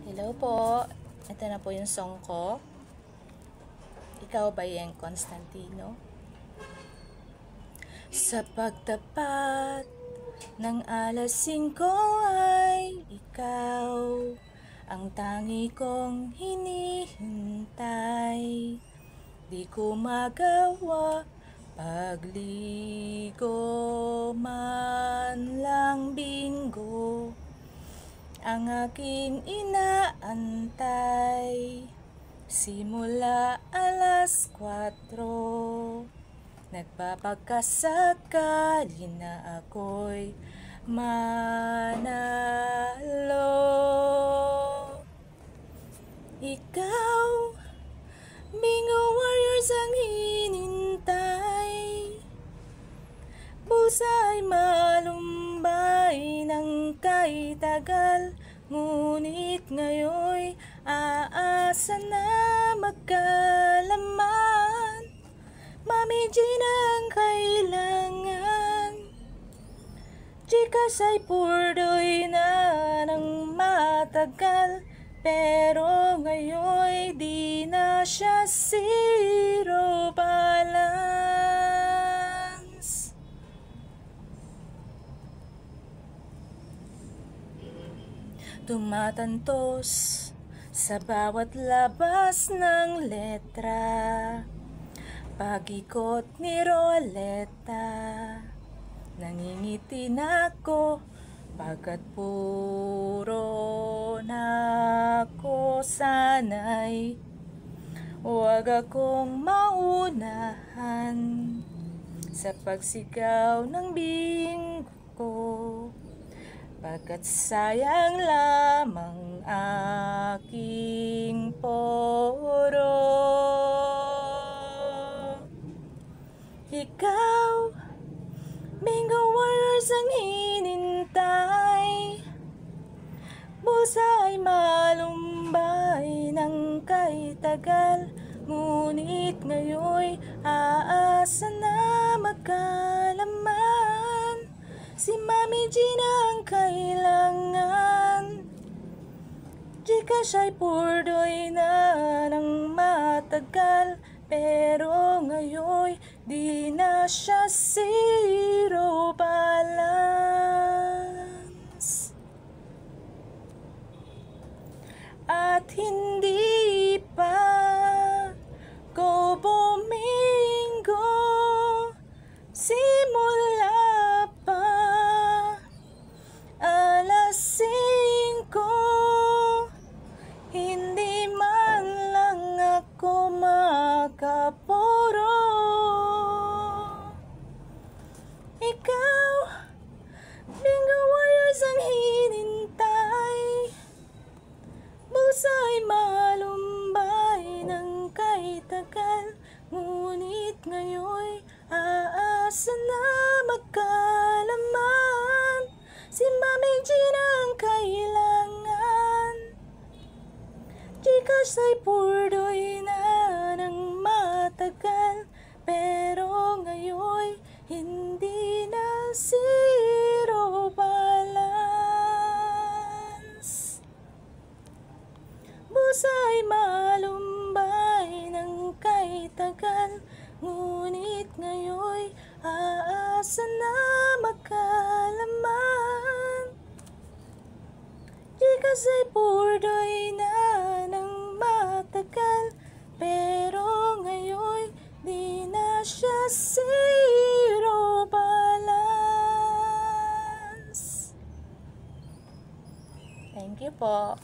Hello po. Ito na po yung song ko. Ikaw ba yung Constantino? Sa pagtapat ng alas 5 ay ikaw ang tangi kong hinihintay. Di ko magawa pagligo man lang binggo ang aking inaantay. Simula alas 4 nagpapakasakali na ako'y manalo. Ikaw, Bingo Warriors ang hinintay. Busay malumbay ng kay tagal, ngunit ngayon aasa na magkalaman. Mami Gina ang kailangan. Chicas ay purdoy na ng matagal, pero ngayon di na siya zero balance. Tumatantos sa bawat labas ng letra, pag-ikot ni Roleta, nangingiti na ako, pagkat puro na ako sanay. Huwag akong maunahan sa pagsigaw ng bingo ko, pagkat sayang lamang aking poro. Ikaw, Bingo Warriors ang hinintay. Busay malumbay ng kay tagal, ngunit ngayon aasa na magkalaman. Si Mami Gina ang kailangan. Chika siya'y purdoy na ng matagal, pero ngayon di na siya zero balance. At hindi pa ko bumingo, simula pa alas 5, hindi man lang ako makapuro. Ikaw, Bingo Warriors ang hinintay. Busay malumbay ng kay tagal, ngunit ngayon aasa na magkalaman. Si Mami Gina ang kailangan. Chicas ay purdoy na ng matagal, pero ngayon hindi na zero balance. Busay malumbay ng kay tagal, ngunit ngayon aasa na magkalaman. Chicas ay purdoy na ng matagal, pero ngayon di na siya zero balance. Thank you po.